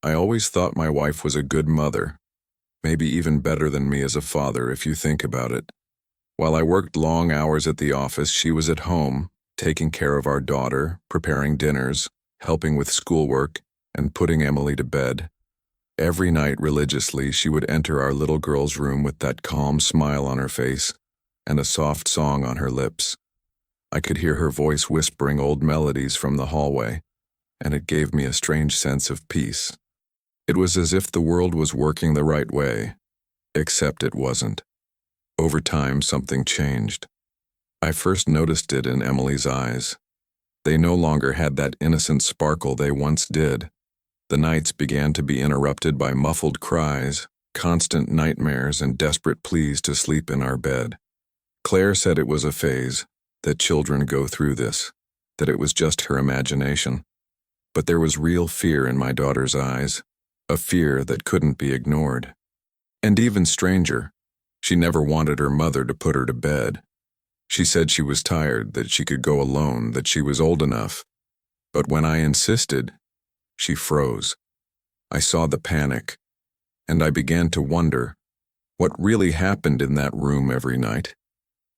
I always thought my wife was a good mother, maybe even better than me as a father if you think about it. While I worked long hours at the office, she was at home, taking care of our daughter, preparing dinners, helping with schoolwork, and putting Emily to bed. Every night religiously, she would enter our little girl's room with that calm smile on her face and a soft song on her lips. I could hear her voice whispering old melodies from the hallway, and it gave me a strange sense of peace. It was as if the world was working the right way, except it wasn't. Over time, something changed. I first noticed it in Emily's eyes. They no longer had that innocent sparkle they once did. The nights began to be interrupted by muffled cries, constant nightmares, and desperate pleas to sleep in our bed. Claire said it was a phase, that children go through this, that it was just her imagination. But there was real fear in my daughter's eyes, a fear that couldn't be ignored. And even stranger, she never wanted her mother to put her to bed. She said she was tired, that she could go alone, that she was old enough. But when I insisted, she froze. I saw the panic, and I began to wonder what really happened in that room every night.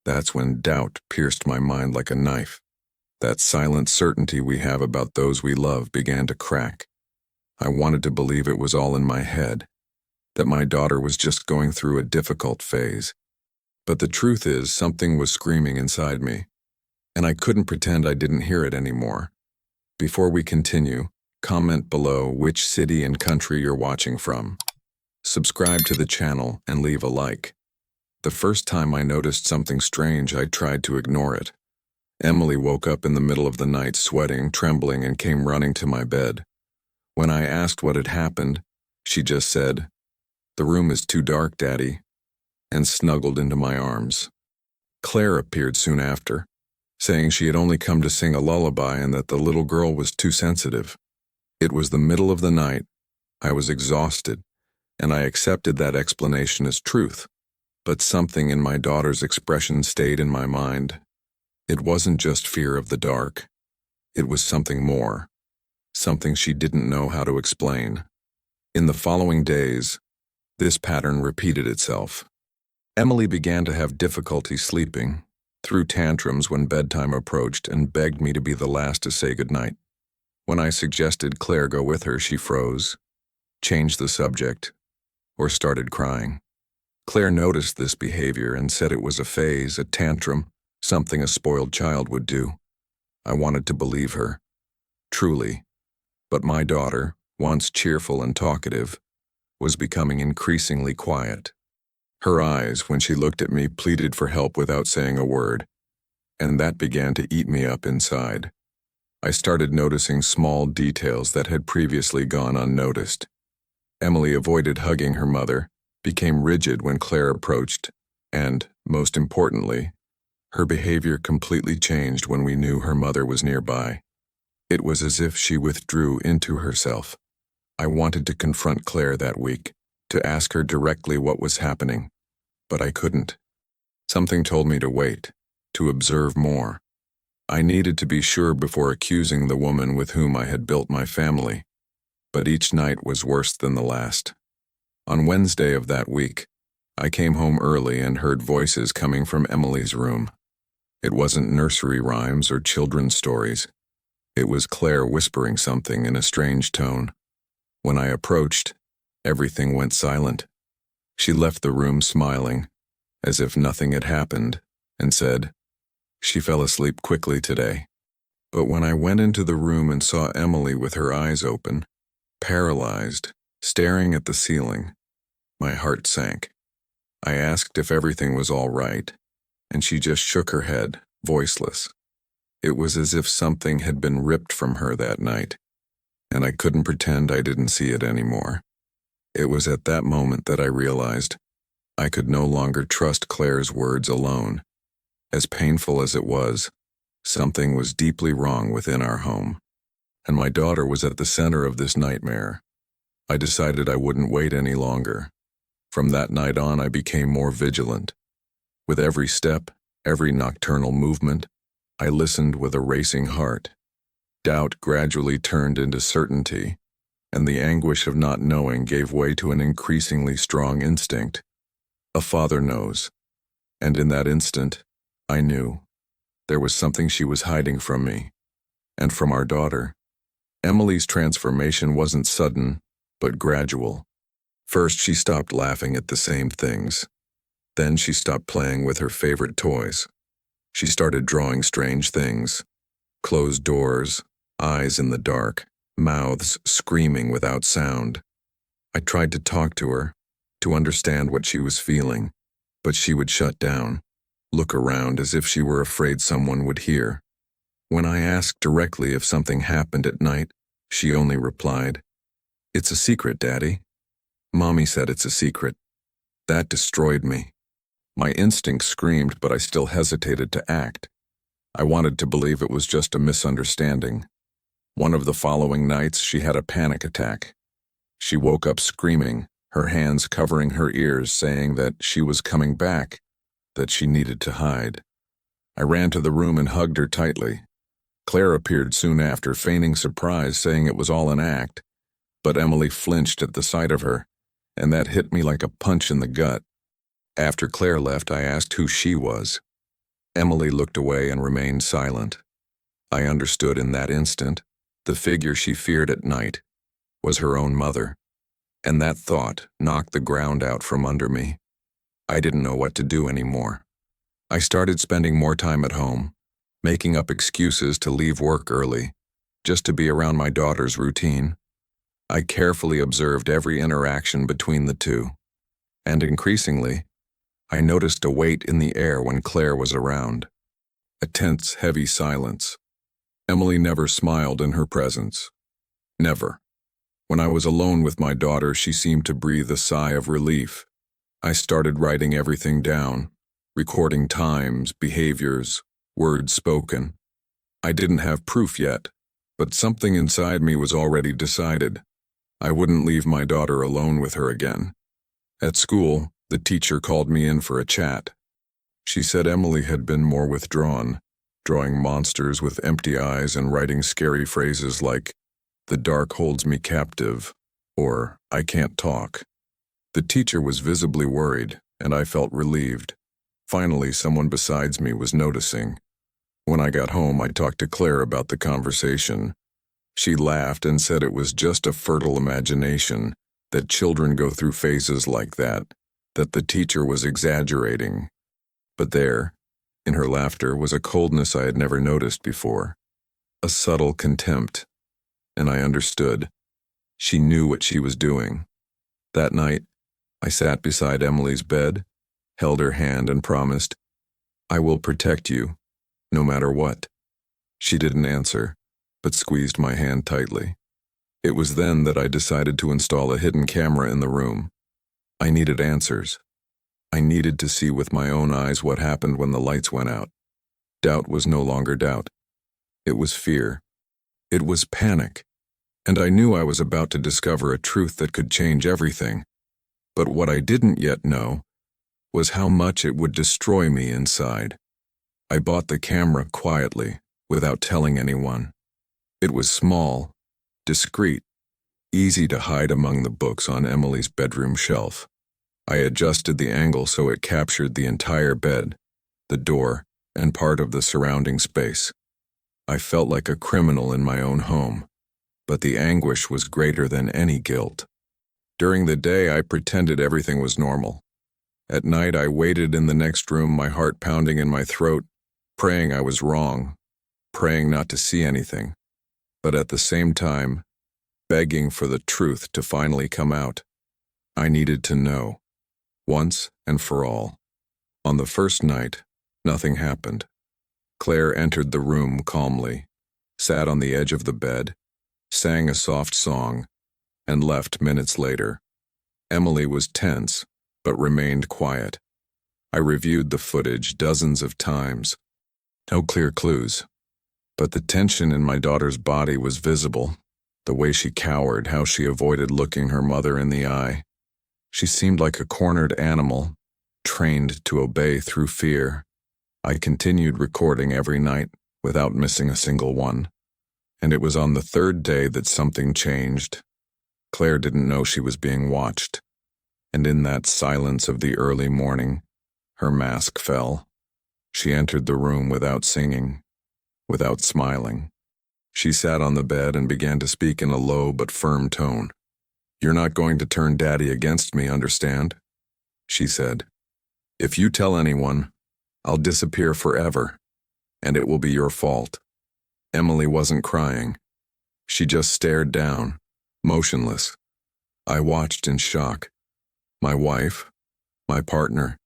That's when doubt pierced my mind like a knife. That silent certainty we have about those we love began to crack. I wanted to believe it was all in my head, that my daughter was just going through a difficult phase. But the truth is, something was screaming inside me, and I couldn't pretend I didn't hear it anymore. Before we continue, comment below which city and country you're watching from. Subscribe to the channel and leave a like. The first time I noticed something strange, I tried to ignore it. Emily woke up in the middle of the night sweating, trembling, and came running to my bed. When I asked what had happened, she just said, "The room is too dark, Daddy," and snuggled into my arms. Claire appeared soon after, saying she had only come to sing a lullaby and that the little girl was too sensitive. It was the middle of the night. I was exhausted, and I accepted that explanation as truth. But something in my daughter's expression stayed in my mind. It wasn't just fear of the dark. It was something more, something she didn't know how to explain. In the following days, this pattern repeated itself. Emily began to have difficulty sleeping, threw tantrums when bedtime approached, and begged me to be the last to say goodnight. When I suggested Claire go with her, she froze, changed the subject, or started crying. Claire noticed this behavior and said it was a phase, a tantrum, something a spoiled child would do. I wanted to believe her, truly, but my daughter, once cheerful and talkative, was becoming increasingly quiet. Her eyes, when she looked at me, pleaded for help without saying a word, and that began to eat me up inside. I started noticing small details that had previously gone unnoticed. Emily avoided hugging her mother, became rigid when Claire approached, and, most importantly, her behavior completely changed when we knew her mother was nearby. It was as if she withdrew into herself. I wanted to confront Claire that week, to ask her directly what was happening, but I couldn't. Something told me to wait, to observe more. I needed to be sure before accusing the woman with whom I had built my family, but each night was worse than the last. On Wednesday of that week, I came home early and heard voices coming from Emily's room. It wasn't nursery rhymes or children's stories. It was Claire whispering something in a strange tone. When I approached, everything went silent. She left the room smiling, as if nothing had happened, and said, "She fell asleep quickly today." But when I went into the room and saw Emily with her eyes open, paralyzed, staring at the ceiling, my heart sank. I asked if everything was all right, and she just shook her head, voiceless. It was as if something had been ripped from her that night, and I couldn't pretend I didn't see it anymore. It was at that moment that I realized I could no longer trust Claire's words alone. As painful as it was, something was deeply wrong within our home, and my daughter was at the center of this nightmare. I decided I wouldn't wait any longer. From that night on, I became more vigilant. With every step, every nocturnal movement, I listened with a racing heart. Doubt gradually turned into certainty, and the anguish of not knowing gave way to an increasingly strong instinct. A father knows. And in that instant, I knew. There was something she was hiding from me, and from our daughter. Emily's transformation wasn't sudden, but gradual. First, she stopped laughing at the same things. Then she stopped playing with her favorite toys. She started drawing strange things. Closed doors, eyes in the dark, mouths screaming without sound. I tried to talk to her, to understand what she was feeling, but she would shut down, look around as if she were afraid someone would hear. When I asked directly if something happened at night, she only replied, "It's a secret, Daddy." Mommy said it's a secret. That destroyed me. My instinct screamed, but I still hesitated to act. I wanted to believe it was just a misunderstanding. One of the following nights, she had a panic attack. She woke up screaming, her hands covering her ears, saying that she was coming back, that she needed to hide. I ran to the room and hugged her tightly. Claire appeared soon after, feigning surprise, saying it was all an act, but Emily flinched at the sight of her, and that hit me like a punch in the gut. After Claire left, I asked who she was. Emily looked away and remained silent. I understood in that instant. The figure she feared at night was her own mother, and that thought knocked the ground out from under me. I didn't know what to do anymore. I started spending more time at home, making up excuses to leave work early, just to be around my daughter's routine. I carefully observed every interaction between the two, and increasingly, I noticed a weight in the air when Claire was around. A tense, heavy silence. Emily never smiled in her presence. Never. When I was alone with my daughter, she seemed to breathe a sigh of relief. I started writing everything down, recording times, behaviors, words spoken. I didn't have proof yet, but something inside me was already decided. I wouldn't leave my daughter alone with her again. At school, the teacher called me in for a chat. She said Emily had been more withdrawn, drawing monsters with empty eyes and writing scary phrases like, "The dark holds me captive," or "I can't talk." The teacher was visibly worried, and I felt relieved. Finally, someone besides me was noticing. When I got home, I talked to Claire about the conversation. She laughed and said it was just a fertile imagination, that children go through phases like that the teacher was exaggerating. But there, in her laughter, was a coldness I had never noticed before, a subtle contempt, and I understood. She knew what she was doing. That night, I sat beside Emily's bed, held her hand and promised, "I will protect you, no matter what." She didn't answer, but squeezed my hand tightly. It was then that I decided to install a hidden camera in the room. I needed answers. I needed to see with my own eyes what happened when the lights went out. Doubt was no longer doubt. It was fear. It was panic. And I knew I was about to discover a truth that could change everything. But what I didn't yet know was how much it would destroy me inside. I bought the camera quietly, without telling anyone. It was small, discreet, easy to hide among the books on Emily's bedroom shelf. I adjusted the angle so it captured the entire bed, the door, and part of the surrounding space. I felt like a criminal in my own home, but the anguish was greater than any guilt. During the day, I pretended everything was normal. At night, I waited in the next room, my heart pounding in my throat, praying I was wrong, praying not to see anything, but at the same time, begging for the truth to finally come out. I needed to know, once and for all. On the first night, nothing happened. Claire entered the room calmly, sat on the edge of the bed, sang a soft song, and left minutes later. Emily was tense, but remained quiet. I reviewed the footage dozens of times. No clear clues, but the tension in my daughter's body was visible. The way she cowered, how she avoided looking her mother in the eye. She seemed like a cornered animal, trained to obey through fear. I continued recording every night, without missing a single one. And it was on the third day that something changed. Claire didn't know she was being watched, and in that silence of the early morning, her mask fell. She entered the room without singing, without smiling. She sat on the bed and began to speak in a low but firm tone. "You're not going to turn Daddy against me, understand?" she said. "If you tell anyone, I'll disappear forever, and it will be your fault." Emily wasn't crying. She just stared down, motionless. I watched in shock. My wife, my partner,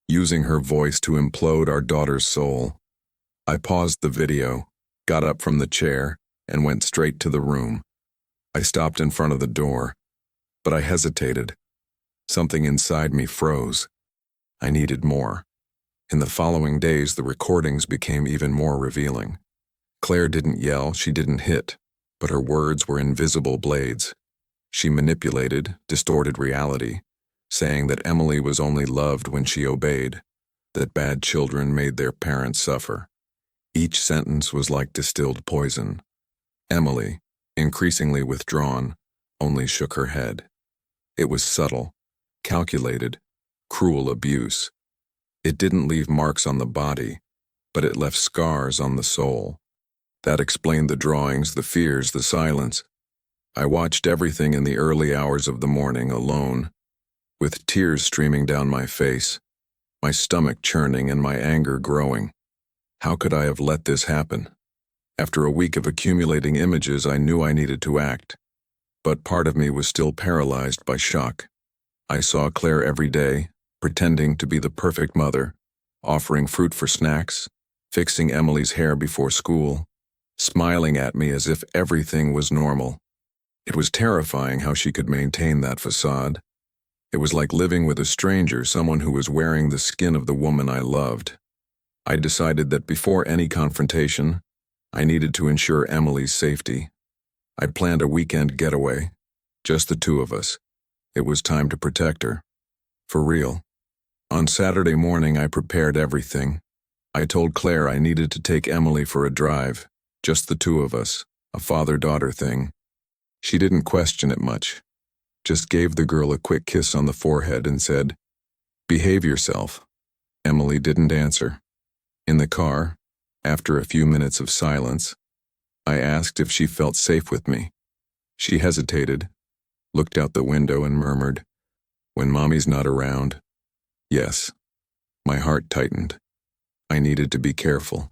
using her voice to implode our daughter's soul. I paused the video, got up from the chair, and went straight to the room. I stopped in front of the door, but I hesitated. Something inside me froze. I needed more. In the following days, the recordings became even more revealing. Claire didn't yell, she didn't hit, but her words were invisible blades. She manipulated, distorted reality, saying that Emily was only loved when she obeyed, that bad children made their parents suffer. Each sentence was like distilled poison. Emily, increasingly withdrawn, only shook her head. It was subtle, calculated, cruel abuse. It didn't leave marks on the body, but it left scars on the soul. That explained the drawings, the fears, the silence. I watched everything in the early hours of the morning alone, with tears streaming down my face, my stomach churning and my anger growing. How could I have let this happen? After a week of accumulating images, I knew I needed to act, but part of me was still paralyzed by shock. I saw Claire every day, pretending to be the perfect mother, offering fruit for snacks, fixing Emily's hair before school, smiling at me as if everything was normal. It was terrifying how she could maintain that facade. It was like living with a stranger, someone who was wearing the skin of the woman I loved. I decided that before any confrontation, I needed to ensure Emily's safety. I planned a weekend getaway, just the two of us. It was time to protect her. For real. On Saturday morning, I prepared everything. I told Claire I needed to take Emily for a drive, just the two of us, a father-daughter thing. She didn't question it much, just gave the girl a quick kiss on the forehead and said, "Behave yourself." Emily didn't answer. In the car, after a few minutes of silence, I asked if she felt safe with me. She hesitated, looked out the window and murmured, "When Mommy's not around, yes." My heart tightened. I needed to be careful.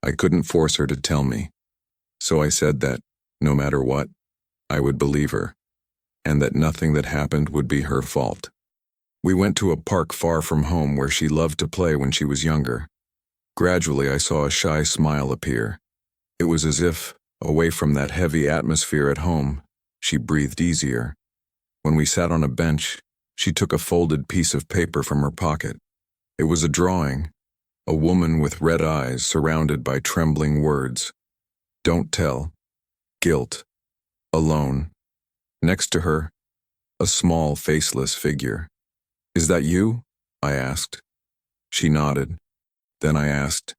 I couldn't force her to tell me. So I said that, no matter what, I would believe her, and that nothing that happened would be her fault. We went to a park far from home where she loved to play when she was younger. Gradually, I saw a shy smile appear. It was as if, away from that heavy atmosphere at home, she breathed easier. When we sat on a bench, she took a folded piece of paper from her pocket. It was a drawing, a woman with red eyes surrounded by trembling words. Don't tell. Guilt. Alone. Next to her, a small, faceless figure. "Is that you?" I asked. She nodded. Then I asked,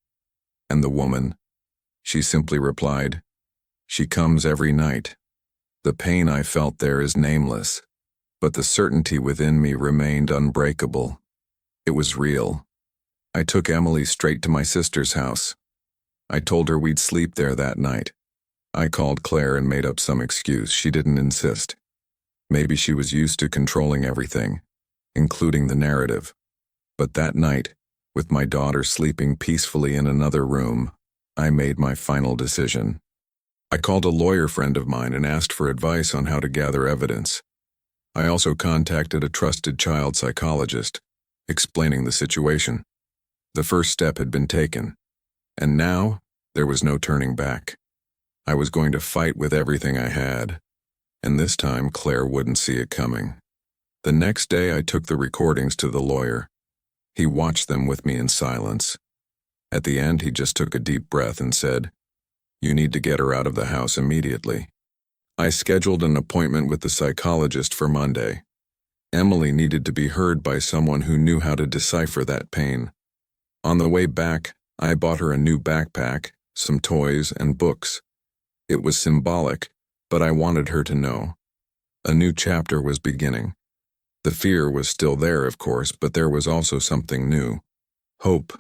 "And the woman?" She simply replied, "She comes every night." The pain I felt there is nameless, but the certainty within me remained unbreakable. It was real. I took Emily straight to my sister's house. I told her we'd sleep there that night. I called Claire and made up some excuse. She didn't insist. Maybe she was used to controlling everything, including the narrative. But that night, with my daughter sleeping peacefully in another room, I made my final decision. I called a lawyer friend of mine and asked for advice on how to gather evidence. I also contacted a trusted child psychologist, explaining the situation. The first step had been taken, and now there was no turning back. I was going to fight with everything I had, and this time Claire wouldn't see it coming. The next day I took the recordings to the lawyer. He watched them with me in silence. At the end, he just took a deep breath and said, "You need to get her out of the house immediately." I scheduled an appointment with the psychologist for Monday. Emily needed to be heard by someone who knew how to decipher that pain. On the way back, I bought her a new backpack, some toys, and books. It was symbolic, but I wanted her to know. A new chapter was beginning. The fear was still there, of course, but there was also something new. Hope.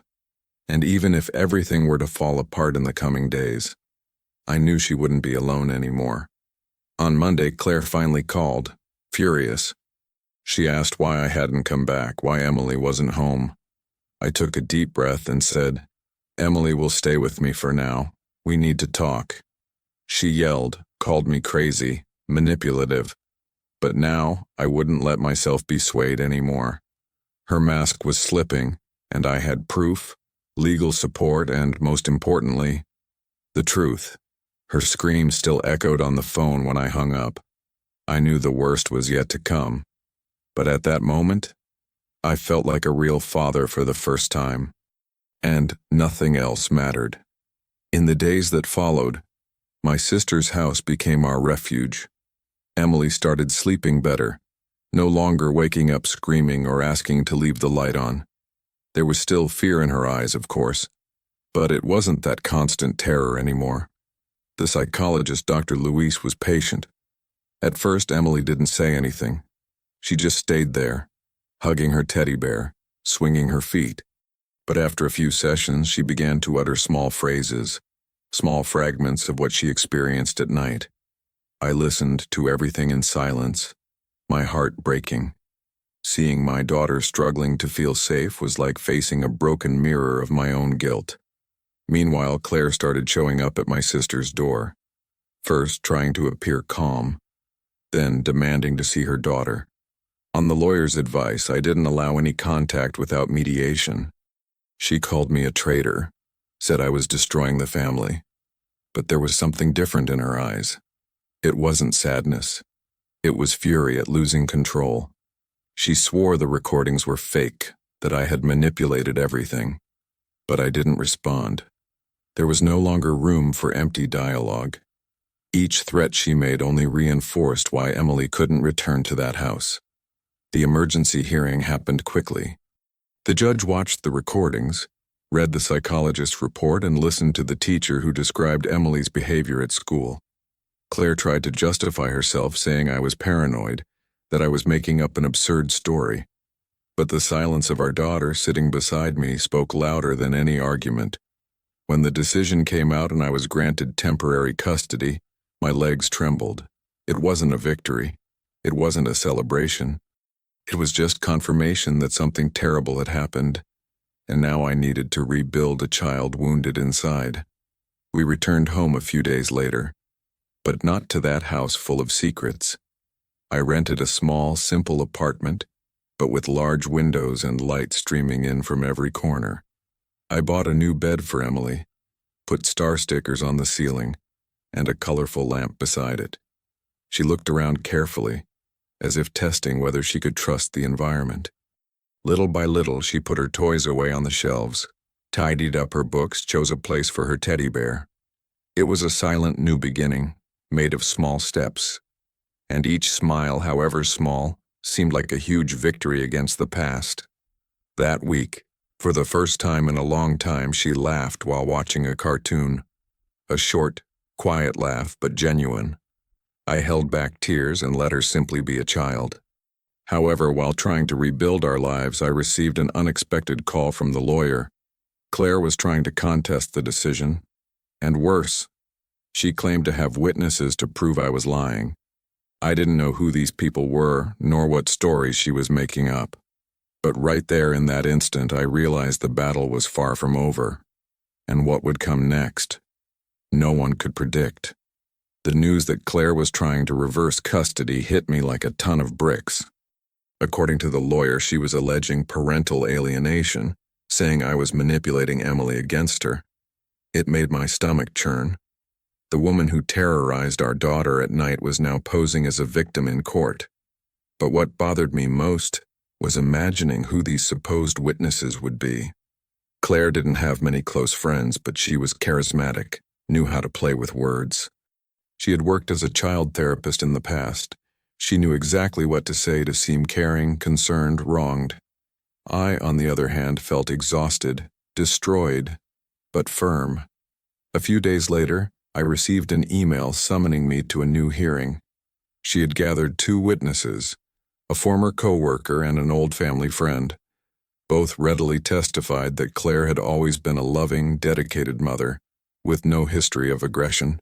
And even if everything were to fall apart in the coming days, I knew she wouldn't be alone anymore. On Monday, Claire finally called, furious. She asked why I hadn't come back, why Emily wasn't home. I took a deep breath and said, "Emily will stay with me for now. We need to talk." She yelled, called me crazy, manipulative. But now I wouldn't let myself be swayed anymore. Her mask was slipping, and I had proof, legal support, and, most importantly, the truth. Her scream still echoed on the phone when I hung up. I knew the worst was yet to come. But at that moment, I felt like a real father for the first time. And nothing else mattered. In the days that followed, my sister's house became our refuge. Emily started sleeping better, no longer waking up screaming or asking to leave the light on. There was still fear in her eyes, of course, but it wasn't that constant terror anymore. The psychologist, Dr. Luis, was patient. At first, Emily didn't say anything. She just stayed there, hugging her teddy bear, swinging her feet. But after a few sessions, she began to utter small phrases, small fragments of what she experienced at night. I listened to everything in silence, my heart breaking. Seeing my daughter struggling to feel safe was like facing a broken mirror of my own guilt. Meanwhile, Claire started showing up at my sister's door, first trying to appear calm, then demanding to see her daughter. On the lawyer's advice, I didn't allow any contact without mediation. She called me a traitor, said I was destroying the family. But there was something different in her eyes. It wasn't sadness. It was fury at losing control. She swore the recordings were fake, that I had manipulated everything. But I didn't respond. There was no longer room for empty dialogue. Each threat she made only reinforced why Emily couldn't return to that house. The emergency hearing happened quickly. The judge watched the recordings, read the psychologist's report, and listened to the teacher who described Emily's behavior at school. Claire tried to justify herself, saying I was paranoid, that I was making up an absurd story. But the silence of our daughter sitting beside me spoke louder than any argument. When the decision came out and I was granted temporary custody, my legs trembled. It wasn't a victory. It wasn't a celebration. It was just confirmation that something terrible had happened, and now I needed to rebuild a child wounded inside. We returned home a few days later, but not to that house full of secrets. I rented a small, simple apartment, but with large windows and light streaming in from every corner. I bought a new bed for Emily, put star stickers on the ceiling, and a colorful lamp beside it. She looked around carefully, as if testing whether she could trust the environment. Little by little, she put her toys away on the shelves, tidied up her books, chose a place for her teddy bear. It was a silent new beginning, made of small steps, and each smile, however small, seemed like a huge victory against the past. That week, for the first time in a long time, she laughed while watching a cartoon. A short, quiet laugh, but genuine. I held back tears and let her simply be a child. However, while trying to rebuild our lives, I received an unexpected call from the lawyer. Claire was trying to contest the decision, and worse, she claimed to have witnesses to prove I was lying. I didn't know who these people were, nor what stories she was making up. But right there in that instant, I realized the battle was far from over. And what would come next? No one could predict. The news that Claire was trying to reverse custody hit me like a ton of bricks. According to the lawyer, she was alleging parental alienation, saying I was manipulating Emily against her. It made my stomach churn. The woman who terrorized our daughter at night was now posing as a victim in court. But what bothered me most was imagining who these supposed witnesses would be. Claire didn't have many close friends, but she was charismatic, knew how to play with words. She had worked as a child therapist in the past. She knew exactly what to say to seem caring, concerned, wronged. I, on the other hand, felt exhausted, destroyed, but firm. A few days later, I received an email summoning me to a new hearing. She had gathered two witnesses, a former co-worker and an old family friend. Both readily testified that Claire had always been a loving, dedicated mother, with no history of aggression.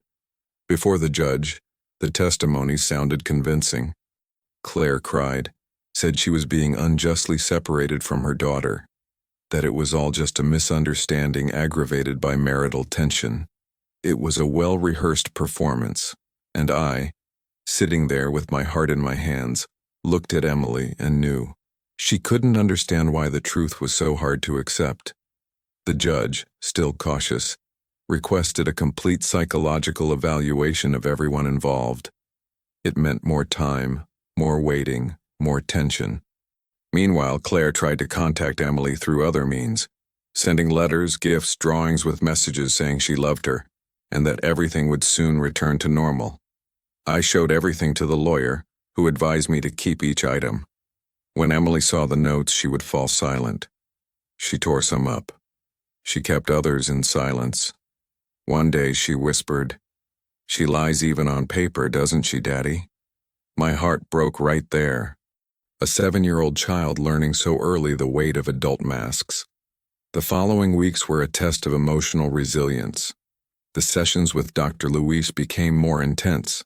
Before the judge, the testimony sounded convincing. Claire cried, said she was being unjustly separated from her daughter, that it was all just a misunderstanding aggravated by marital tension. It was a well-rehearsed performance, and I, sitting there with my heart in my hands, looked at Emily and knew. She couldn't understand why the truth was so hard to accept. The judge, still cautious, requested a complete psychological evaluation of everyone involved. It meant more time, more waiting, more tension. Meanwhile, Claire tried to contact Emily through other means, sending letters, gifts, drawings with messages saying she loved her, and that everything would soon return to normal. I showed everything to the lawyer, who advised me to keep each item. When Emily saw the notes, she would fall silent. She tore some up. She kept others in silence. One day she whispered, "She lies even on paper, doesn't she, Daddy?" My heart broke right there. A 7-year-old child learning so early the weight of adult masks. The following weeks were a test of emotional resilience. The sessions with Dr. Luis became more intense.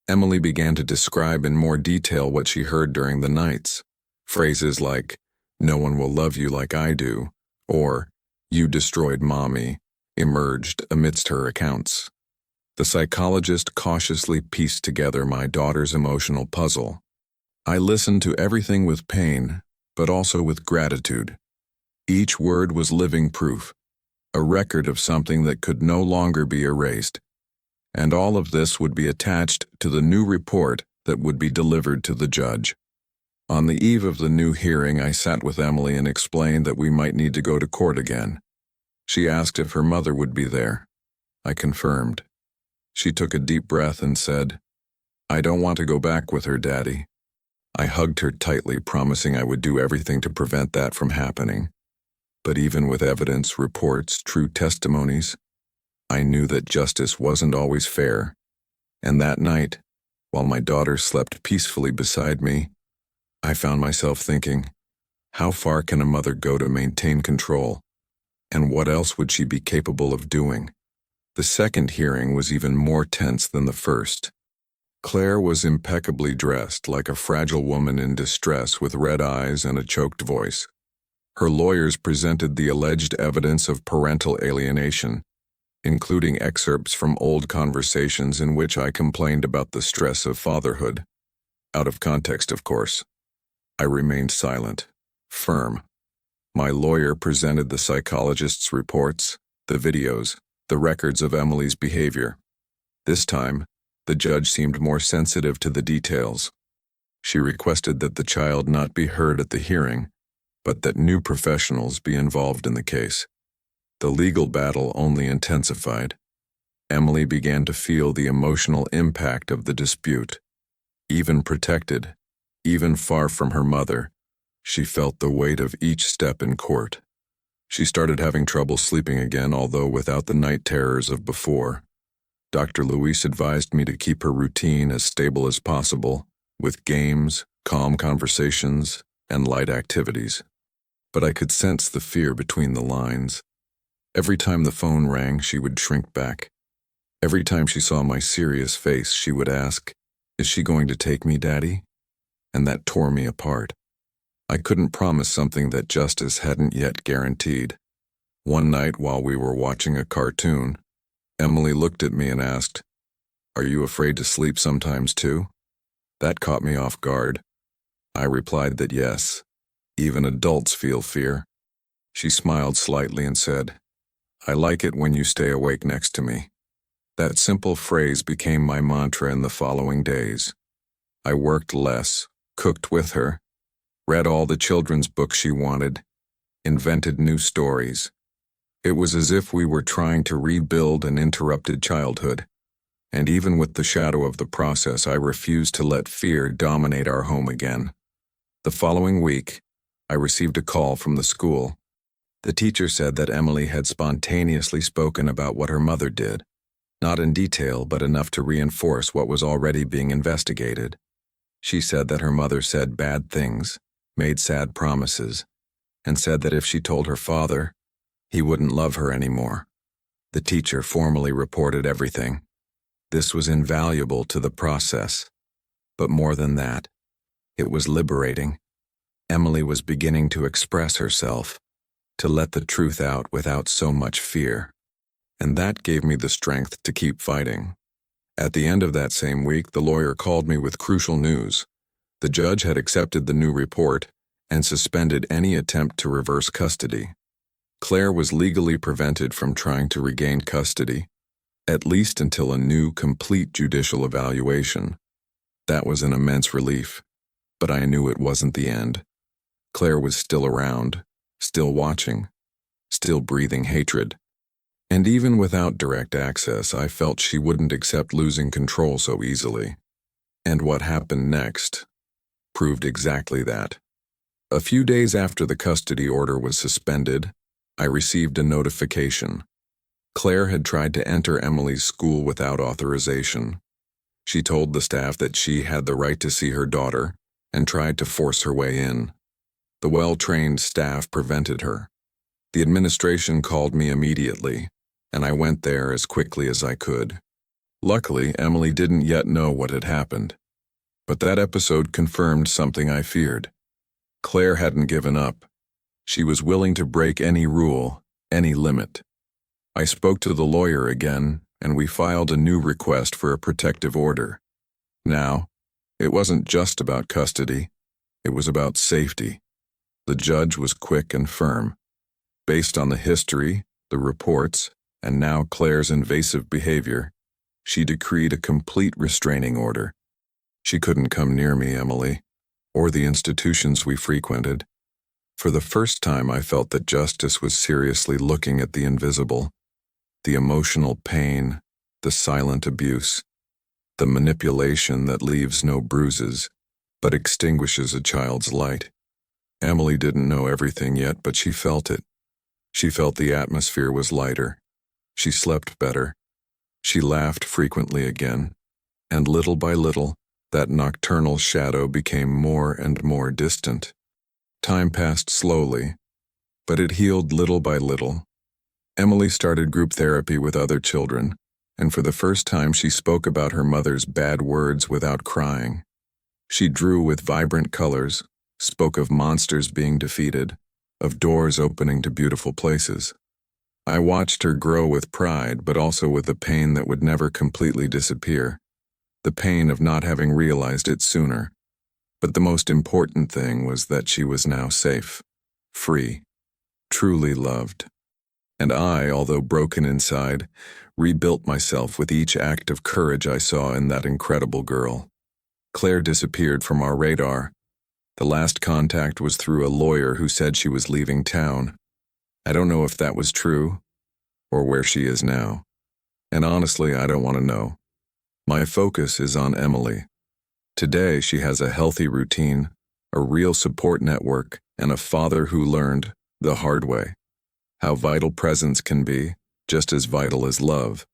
Emily began to describe in more detail what she heard during the nights. Phrases like, "No one will love you like I do," or "You destroyed Mommy," emerged amidst her accounts. The psychologist cautiously pieced together my daughter's emotional puzzle. I listened to everything with pain, but also with gratitude. Each word was living proof, a record of something that could no longer be erased. And all of this would be attached to the new report that would be delivered to the judge. On the eve of the new hearing, I sat with Emily and explained that we might need to go to court again. She asked if her mother would be there. I confirmed. She took a deep breath and said, "I don't want to go back with her, Daddy." I hugged her tightly, promising I would do everything to prevent that from happening. But even with evidence, reports, true testimonies, I knew that justice wasn't always fair. And that night, while my daughter slept peacefully beside me, I found myself thinking, how far can a mother go to maintain control? And what else would she be capable of doing? The second hearing was even more tense than the first. Claire was impeccably dressed, like a fragile woman in distress with red eyes and a choked voice. Her lawyers presented the alleged evidence of parental alienation, including excerpts from old conversations in which I complained about the stress of fatherhood. Out of context, of course. I remained silent, firm. My lawyer presented the psychologist's reports, the videos, the records of Emily's behavior. This time, the judge seemed more sensitive to the details. She requested that the child not be heard at the hearing, but that new professionals be involved in the case. The legal battle only intensified. Emily began to feel the emotional impact of the dispute. Even protected, even far from her mother, she felt the weight of each step in court. She started having trouble sleeping again, although without the night terrors of before. Dr. Luis advised me to keep her routine as stable as possible, with games, calm conversations, and light activities. But I could sense the fear between the lines. Every time the phone rang, she would shrink back. Every time she saw my serious face, she would ask, "Is she going to take me, Daddy?" And that tore me apart. I couldn't promise something that justice hadn't yet guaranteed. One night while we were watching a cartoon, Emily looked at me and asked, "Are you afraid to sleep sometimes too?" That caught me off guard. I replied that yes, even adults feel fear. She smiled slightly and said, "I like it when you stay awake next to me." That simple phrase became my mantra in the following days. I worked less, cooked with her, read all the children's books she wanted, invented new stories. It was as if we were trying to rebuild an interrupted childhood. And even with the shadow of the process, I refused to let fear dominate our home again. The following week, I received a call from the school. The teacher said that Emily had spontaneously spoken about what her mother did. Not in detail, but enough to reinforce what was already being investigated. She said that her mother said bad things, made sad promises, and said that if she told her father, he wouldn't love her anymore. The teacher formally reported everything. This was invaluable to the process. But more than that, it was liberating. Emily was beginning to express herself, to let the truth out without so much fear. And that gave me the strength to keep fighting. At the end of that same week, the lawyer called me with crucial news. The judge had accepted the new report and suspended any attempt to reverse custody. Claire was legally prevented from trying to regain custody, at least until a new, complete judicial evaluation. That was an immense relief, but I knew it wasn't the end. Claire was still around, still watching, still breathing hatred. And even without direct access, I felt she wouldn't accept losing control so easily. And what happened next proved exactly that. A few days after the custody order was suspended, I received a notification. Claire had tried to enter Emily's school without authorization. She told the staff that she had the right to see her daughter and tried to force her way in. The well-trained staff prevented her. The administration called me immediately, and I went there as quickly as I could. Luckily, Emily didn't yet know what had happened. But that episode confirmed something I feared. Claire hadn't given up. She was willing to break any rule, any limit. I spoke to the lawyer again, and we filed a new request for a protective order. Now, it wasn't just about custody. It was about safety. The judge was quick and firm. Based on the history, the reports, and now Claire's invasive behavior, she decreed a complete restraining order. She couldn't come near me, Emily, or the institutions we frequented. For the first time, I felt that justice was seriously looking at the invisible, the emotional pain, the silent abuse, the manipulation that leaves no bruises, but extinguishes a child's light. Emily didn't know everything yet, but she felt it. She felt the atmosphere was lighter. She slept better. She laughed frequently again. And little by little, that nocturnal shadow became more and more distant. Time passed slowly, but it healed little by little. Emily started group therapy with other children, and for the first time she spoke about her mother's bad words without crying. She drew with vibrant colors, spoke of monsters being defeated, of doors opening to beautiful places. I watched her grow with pride, but also with the pain that would never completely disappear, the pain of not having realized it sooner. But the most important thing was that she was now safe, free, truly loved. And I, although broken inside, rebuilt myself with each act of courage I saw in that incredible girl. Claire disappeared from our radar. The last contact was through a lawyer who said she was leaving town. I don't know if that was true, or where she is now. And honestly, I don't want to know. My focus is on Emily. Today, she has a healthy routine, a real support network, and a father who learned, the hard way, how vital presence can be, just as vital as love.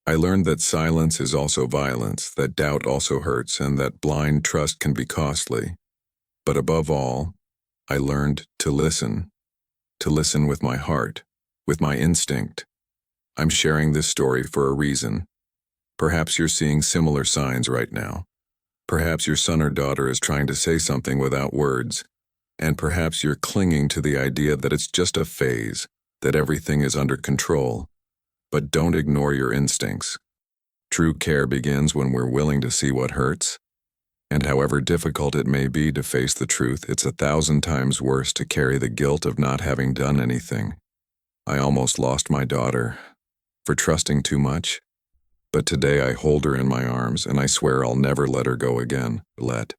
I learned that silence is also violence, that doubt also hurts, and that blind trust can be costly. But above all, I learned to listen with my heart, with my instinct. I'm sharing this story for a reason. Perhaps you're seeing similar signs right now. Perhaps your son or daughter is trying to say something without words. And perhaps you're clinging to the idea that it's just a phase, that everything is under control. But don't ignore your instincts. True care begins when we're willing to see what hurts. And however difficult it may be to face the truth, it's 1,000 times worse to carry the guilt of not having done anything. I almost lost my daughter for trusting too much. But today I hold her in my arms, and I swear I'll never let her go again. Let